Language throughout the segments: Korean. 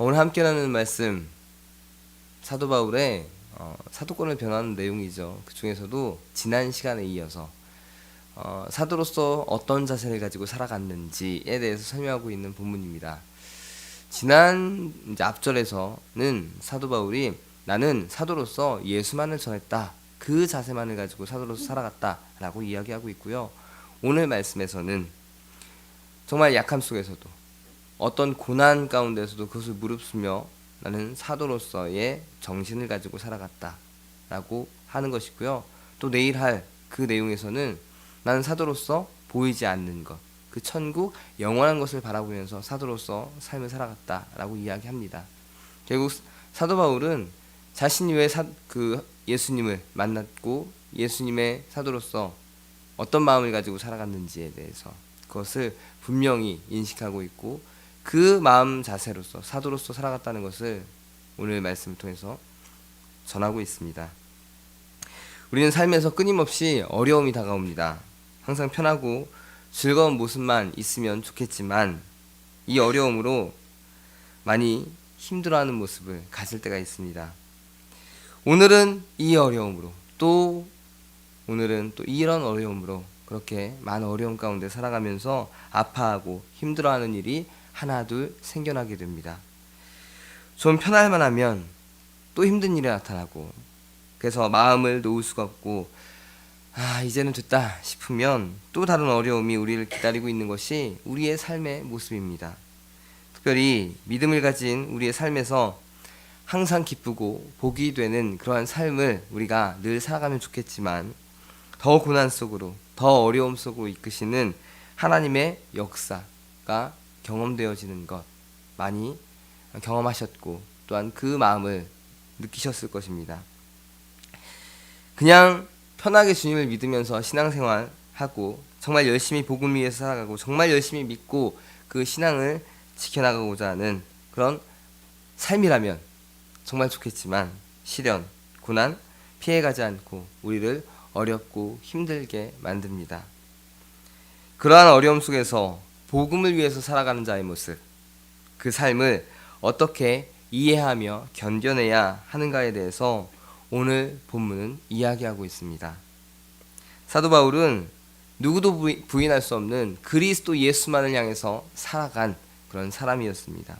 오늘 함께 나누는 말씀, 사도 바울의 사도권을 변화하는 내용이죠. 그 중에서도 지난 시간에 이어서 사도로서 어떤 자세를 가지고 살아갔는지에 대해서 설명하고 있는 본문입니다. 지난 이제 앞절에서는 사도 바울이 나는 사도로서 예수만을 전했다, 그 자세만을 가지고 사도로서 살아갔다라고 이야기하고 있고요. 오늘 말씀에서는 정말 약함 속에서도 어떤 고난 가운데서도 그것을 무릅쓰며 나는 사도로서의 정신을 가지고 살아갔다라고 하는 것이고요. 또 내일 할 그 내용에서는 나는 사도로서 보이지 않는 것, 그 천국 영원한 것을 바라보면서 사도로서 삶을 살아갔다라고 이야기합니다. 결국 사도 바울은 자신이 왜 예수님을 만났고 예수님의 사도로서 어떤 마음을 가지고 살아갔는지에 대해서 그것을 분명히 인식하고 있고, 그 마음 자세로서 사도로서 살아갔다는 것을 오늘 말씀을 통해서 전하고 있습니다. 우리는 삶에서 끊임없이 어려움이 다가옵니다. 항상 편하고 즐거운 모습만 있으면 좋겠지만 이 어려움으로 많이 힘들어하는 모습을 가질 때가 있습니다. 오늘은 이 어려움으로, 또 오늘은 또 이런 어려움으로 그렇게 많은 어려움 가운데 살아가면서 아파하고 힘들어하는 일이 하나 둘 생겨나게 됩니다. 좀 편할만 하면 또 힘든 일이 나타나고, 그래서 마음을 놓을 수가 없고 이제는 됐다 싶으면 또 다른 어려움이 우리를 기다리고 있는 것이 우리의 삶의 모습입니다. 특별히 믿음을 가진 우리의 삶에서 항상 기쁘고 복이 되는 그러한 삶을 우리가 늘 살아가면 좋겠지만, 더 고난 속으로, 더 어려움 속으로 이끄시는 하나님의 역사가 경험되어지는 것 많이 경험하셨고, 또한 그 마음을 느끼셨을 것입니다. 그냥 편하게 주님을 믿으면서 신앙생활하고 정말 열심히 복음 위해서 살아가고 정말 열심히 믿고 그 신앙을 지켜나가고자 하는 그런 삶이라면 정말 좋겠지만, 시련, 고난 피해가지 않고 우리를 어렵고 힘들게 만듭니다. 그러한 어려움 속에서 복음을 위해서 살아가는 자의 모습, 그 삶을 어떻게 이해하며 견뎌내야 하는가에 대해서 오늘 본문은 이야기하고 있습니다. 사도 바울은 누구도 부인할 수 없는 그리스도 예수만을 향해서 살아간 그런 사람이었습니다.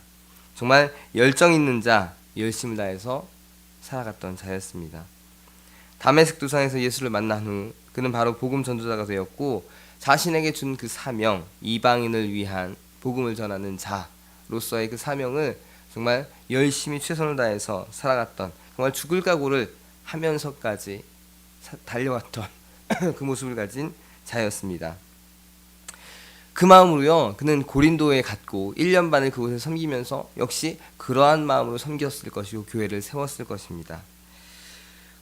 정말 열정 있는 자, 열심을 다해서 살아갔던 자였습니다. 다메섹 도상에서 예수를 만난 후 그는 바로 복음 전도자가 되었고, 자신에게 준 그 사명, 이방인을 위한 복음을 전하는 자로서의 그 사명을 정말 열심히 최선을 다해서 살아갔던, 정말 죽을 각오를 하면서까지 달려왔던 그 모습을 가진 자였습니다. 그 마음으로요, 그는 고린도에 갔고 1년 반을 그곳에 섬기면서 역시 그러한 마음으로 섬겼을 것이고 교회를 세웠을 것입니다.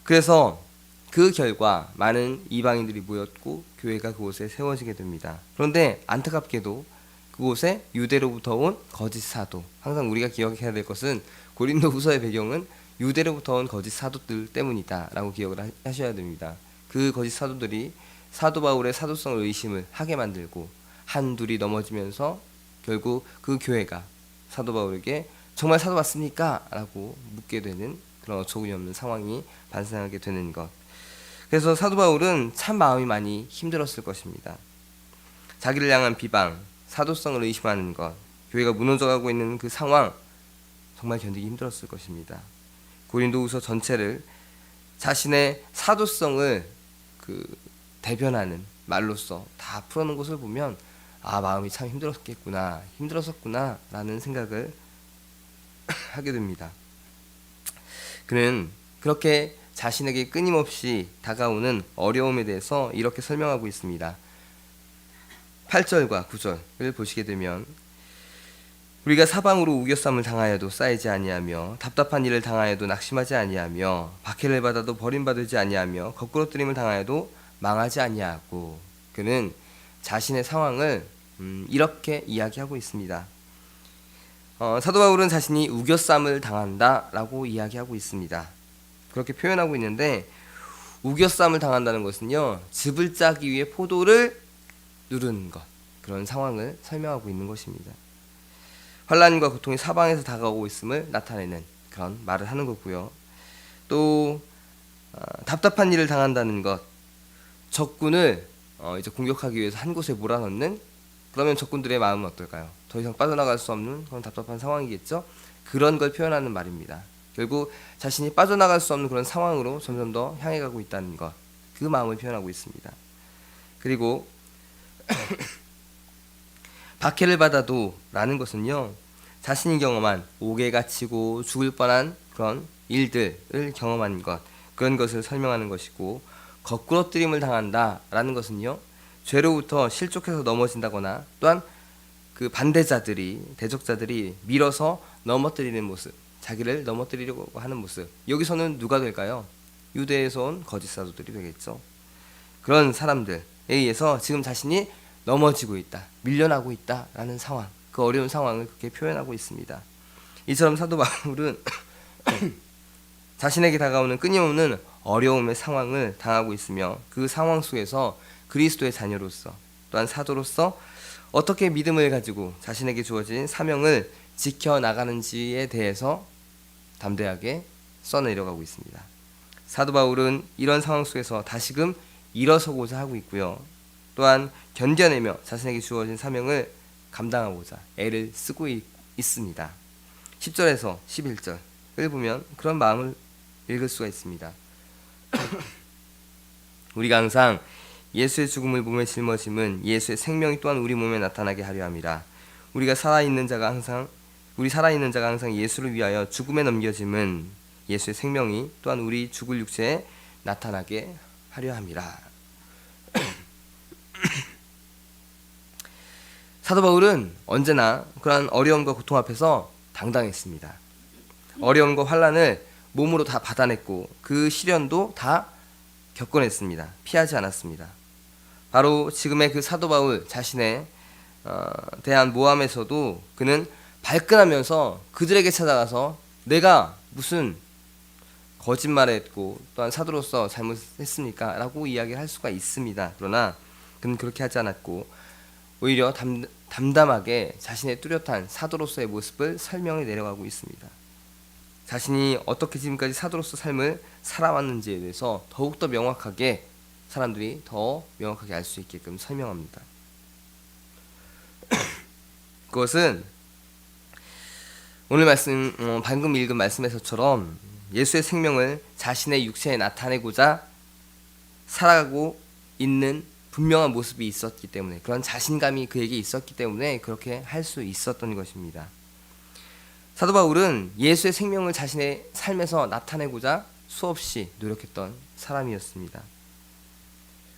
그래서 그 결과 많은 이방인들이 모였고 교회가 그곳에 세워지게 됩니다. 그런데 안타깝게도 그곳에 유대로부터 온 거짓 사도, 항상 우리가 기억해야 될 것은 고린도후서의 배경은 유대로부터 온 거짓 사도들 때문이다 라고 기억을 하셔야 됩니다. 그 거짓 사도들이 사도 바울의 사도성을 의심을 하게 만들고 한둘이 넘어지면서 결국 그 교회가 사도 바울에게 정말 사도 맞습니까? 라고 묻게 되는 그런 어처구니 없는 상황이 발생하게 되는 것. 그래서 사도 바울은 참 마음이 많이 힘들었을 것입니다. 자기를 향한 비방, 사도성을 의심하는 것, 교회가 무너져가고 있는 그 상황, 정말 견디기 힘들었을 것입니다. 고린도후서 전체를 자신의 사도성을 대변하는 말로써 다 풀어놓은 것을 보면 마음이 참 힘들었었구나 라는 생각을 하게 됩니다. 그는 그렇게 자신에게 끊임없이 다가오는 어려움에 대해서 이렇게 설명하고 있습니다. 8절과 9절을 보시게 되면, 우리가 사방으로 우겨쌈을 당하여도 쌓이지 아니하며 답답한 일을 당하여도 낙심하지 아니하며 박해를 받아도 버림받지 아니하며 거꾸러뜨림을 당하여도 망하지 아니하고, 그는 자신의 상황을 이렇게 이야기하고 있습니다. 사도 바울은 자신이 우겨쌈을 당한다라고 이야기하고 있습니다. 그렇게 표현하고 있는데, 우겨쌈을 당한다는 것은요, 즙을 짜기 위해 포도를 누르는 것, 그런 상황을 설명하고 있는 것입니다. 환난과 고통이 사방에서 다가오고 있음을 나타내는 그런 말을 하는 거고요. 또 답답한 일을 당한다는 것, 적군을 이제 공격하기 위해서 한 곳에 몰아넣는, 그러면 적군들의 마음은 어떨까요? 더 이상 빠져나갈 수 없는 그런 답답한 상황이겠죠. 그런 걸 표현하는 말입니다. 결국 자신이 빠져나갈 수 없는 그런 상황으로 점점 더 향해 가고 있다는 것, 그 마음을 표현하고 있습니다. 그리고 박해를 받아도 라는 것은요, 자신이 경험한 옥에 갇히고 죽을 뻔한 그런 일들을 경험한 것, 그런 것을 설명하는 것이고, 거꾸러뜨림을 당한다 라는 것은요, 죄로부터 실족해서 넘어진다거나 또한 그 반대자들이, 대적자들이 밀어서 넘어뜨리는 모습, 자기를 넘어뜨리려고 하는 모습, 여기서는 누가 될까요? 유대에서 온 거짓 사도들이 되겠죠. 그런 사람들에 의해서 지금 자신이 넘어지고 있다, 밀려나고 있다라는 상황, 그 어려운 상황을 그렇게 표현하고 있습니다. 이처럼 사도 바울은 자신에게 다가오는 끊임없는 어려움의 상황을 당하고 있으며, 그 상황 속에서 그리스도의 자녀로서 또한 사도로서 어떻게 믿음을 가지고 자신에게 주어진 사명을 지켜나가는지에 대해서 담대하게 써내려가고 있습니다. 사도 바울은 이런 상황 속에서 다시금 일어서고자 하고 있고요. 또한 견뎌내며 자신에게 주어진 사명을 감당하고자 애를 쓰고 있습니다. 10절에서 11절을 보면 그런 마음을 읽을 수가 있습니다. 우리가 항상 예수의 죽음을 몸에 짊어짐은 예수의 생명이 또한 우리 몸에 나타나게 하려 함이라. 우리 살아있는 자가 항상 예수를 위하여 죽음에 넘겨짐은 예수의 생명이 또한 우리 죽을 육체에 나타나게 하려 함이라. 사도 바울은 언제나 그러한 어려움과 고통 앞에서 당당했습니다. 어려움과 환난을 몸으로 다 받아냈고, 그 시련도 다 겪어냈습니다. 피하지 않았습니다. 바로 지금의 그 사도 바울 자신에 대한 모함에서도 그는 발끈하면서 그들에게 찾아가서 내가 무슨 거짓말을 했고 또한 사도로서 잘못했습니까? 라고 이야기를 할 수가 있습니다. 그러나 그는 그렇게 하지 않았고 오히려 담담하게 자신의 뚜렷한 사도로서의 모습을 설명해 내려가고 있습니다. 자신이 어떻게 지금까지 사도로서 삶을 살아왔는지에 대해서 더욱더 명확하게, 사람들이 더 명확하게 알 수 있게끔 설명합니다. 그것은 오늘 말씀, 방금 읽은 말씀에서처럼 예수의 생명을 자신의 육체에 나타내고자 살아가고 있는 분명한 모습이 있었기 때문에, 그런 자신감이 그에게 있었기 때문에 그렇게 할 수 있었던 것입니다. 사도 바울은 예수의 생명을 자신의 삶에서 나타내고자 수없이 노력했던 사람이었습니다.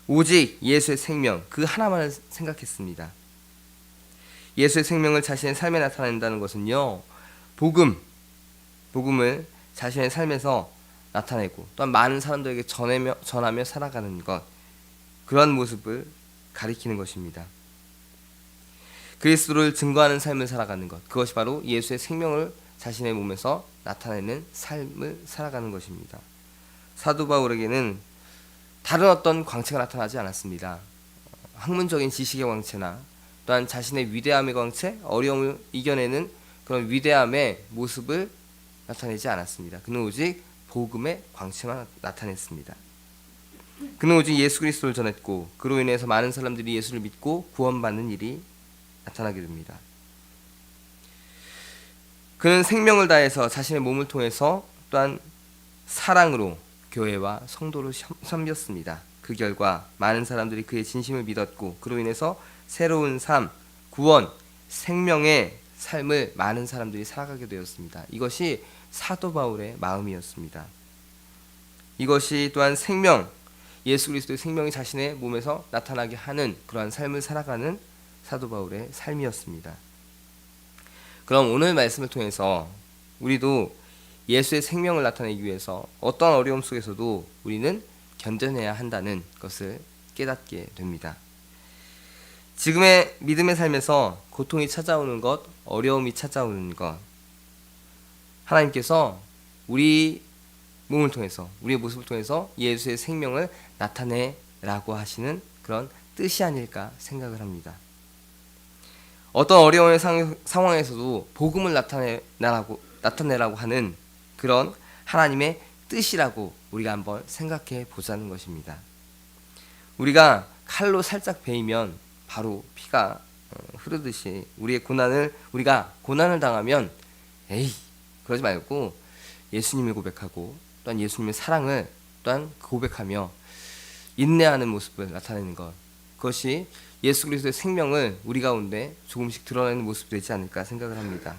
오직 예수의 생명, 그 하나만을 생각했습니다. 예수의 생명을 자신의 삶에 나타낸다는 것은요, 복음을 자신의 삶에서 나타내고 또한 많은 사람들에게 전하며 살아가는 것, 그런 모습을 가리키는 것입니다. 그리스도를 증거하는 삶을 살아가는 것, 그것이 바로 예수의 생명을 자신의 몸에서 나타내는 삶을 살아가는 것입니다. 사도 바울에게는 다른 어떤 광채가 나타나지 않았습니다. 학문적인 지식의 광채나 또한 자신의 위대함의 광채, 어려움을 이겨내는 그런 위대함의 모습을 나타내지 않았습니다. 그는 오직 복음의 광채만 나타냈습니다. 그는 오직 예수 그리스도를 전했고, 그로 인해서 많은 사람들이 예수를 믿고 구원받는 일이 나타나게 됩니다. 그는 생명을 다해서 자신의 몸을 통해서 또한 사랑으로 교회와 성도를 섬겼습니다. 그 결과 많은 사람들이 그의 진심을 믿었고, 그로 인해서 새로운 삶, 구원, 생명의 삶을 많은 사람들이 살아가게 되었습니다. 이것이 사도 바울의 마음이었습니다. 이것이 또한 생명, 예수 그리스도의 생명이 자신의 몸에서 나타나게 하는 그러한 삶을 살아가는 사도 바울의 삶이었습니다. 그럼 오늘 말씀을 통해서 우리도 예수의 생명을 나타내기 위해서 어떤 어려움 속에서도 우리는 견뎌내야 한다는 것을 깨닫게 됩니다. 지금의 믿음의 삶에서 고통이 찾아오는 것, 어려움이 찾아오는 것, 하나님께서 우리 몸을 통해서, 우리의 모습을 통해서 예수의 생명을 나타내라고 하시는 그런 뜻이 아닐까 생각을 합니다. 어떤 어려운 상황에서도 복음을 나타내라고 하는 그런 하나님의 뜻이라고 우리가 한번 생각해 보자는 것입니다. 우리가 칼로 살짝 베이면 바로 피가 흐르듯이 우리가 고난을 당하면 에이 그러지 말고 예수님을 고백하고 또한 예수님의 사랑을 또한 고백하며 인내하는 모습을 나타내는 것, 그것이 예수 그리스도의 생명을 우리 가운데 조금씩 드러내는 모습이 되지 않을까 생각을 합니다.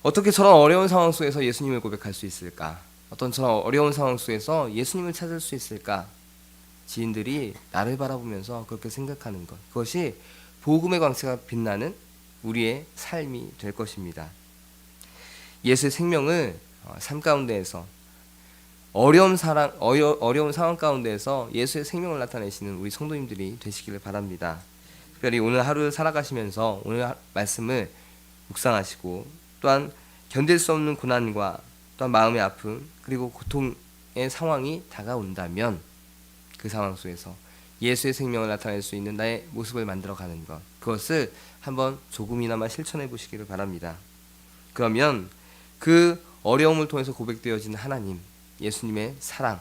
어떻게 저런 어려운 상황 속에서 예수님을 고백할 수 있을까? 어떤 저런 어려운 상황 속에서 예수님을 찾을 수 있을까? 지인들이 나를 바라보면서 그렇게 생각하는 것, 그것이 복음의 광채가 빛나는 우리의 삶이 될 것입니다. 예수의 생명을 삶 가운데에서 어려운 상황 가운데에서 예수의 생명을 나타내시는 우리 성도님들이 되시기를 바랍니다. 특별히 오늘 하루 살아가시면서 오늘 말씀을 묵상하시고 또한 견딜 수 없는 고난과 또한 마음의 아픔 그리고 고통의 상황이 다가온다면 그 상황 속에서 예수의 생명을 나타낼 수 있는 나의 모습을 만들어가는 것, 그것을 한번 조금이나마 실천해 보시기를 바랍니다. 그러면 그 어려움을 통해서 고백되어지는 하나님, 예수님의 사랑,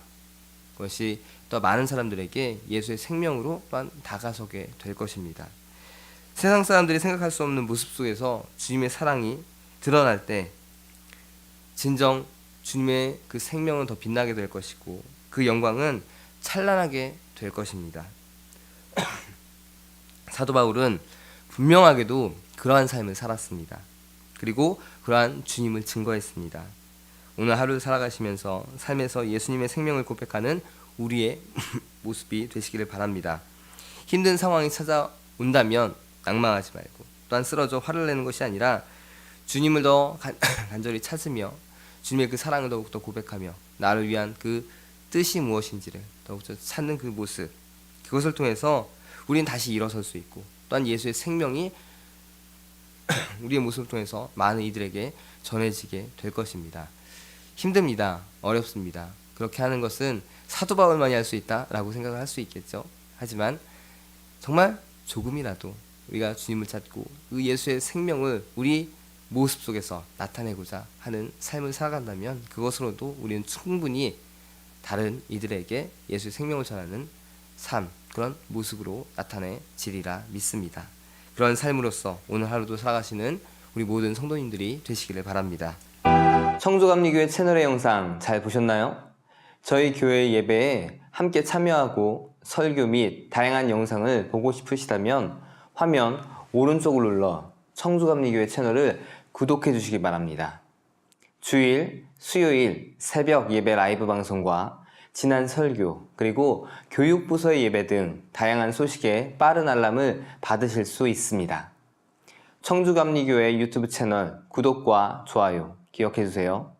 그것이 또 많은 사람들에게 예수의 생명으로 또한 다가서게 될 것입니다. 세상 사람들이 생각할 수 없는 모습 속에서 주님의 사랑이 드러날 때 진정 주님의 그 생명은 더 빛나게 될 것이고 그 영광은 찬란하게 될 것입니다. 사도 바울은 분명하게도 그러한 삶을 살았습니다. 그리고 그러한 주님을 증거했습니다. 오늘 하루 살아가시면서 삶에서 예수님의 생명을 고백하는 우리의 모습이 되시기를 바랍니다. 힘든 상황이 찾아온다면 낭망하지 말고 또한 쓰러져 화를 내는 것이 아니라 주님을 더 간절히 찾으며 주님의 그 사랑을 더욱더 고백하며 나를 위한 그 뜻이 무엇인지를 더욱더 찾는 그 모습, 그것을 통해서 우리는 다시 일어설 수 있고 또한 예수의 생명이 우리의 모습을 통해서 많은 이들에게 전해지게 될 것입니다. 힘듭니다. 어렵습니다. 그렇게 하는 것은 사도 바울만이 할 수 있다라고 생각을 할 수 있겠죠. 하지만 정말 조금이라도 우리가 주님을 찾고 그 예수의 생명을 우리 모습 속에서 나타내고자 하는 삶을 살아간다면 그것으로도 우리는 충분히 다른 이들에게 예수의 생명을 전하는 삶, 그런 모습으로 나타내지리라 믿습니다. 그런 삶으로서 오늘 하루도 살아가시는 우리 모든 성도님들이 되시기를 바랍니다. 청주감리교회 채널의 영상 잘 보셨나요? 저희 교회 예배에 함께 참여하고 설교 및 다양한 영상을 보고 싶으시다면 화면 오른쪽을 눌러 청주감리교회 채널을 구독해 주시기 바랍니다. 주일, 수요일 새벽 예배 라이브 방송과 지난 설교, 그리고 교육부서의 예배 등 다양한 소식에 빠른 알람을 받으실 수 있습니다. 청주감리교회 유튜브 채널 구독과 좋아요 기억해 주세요.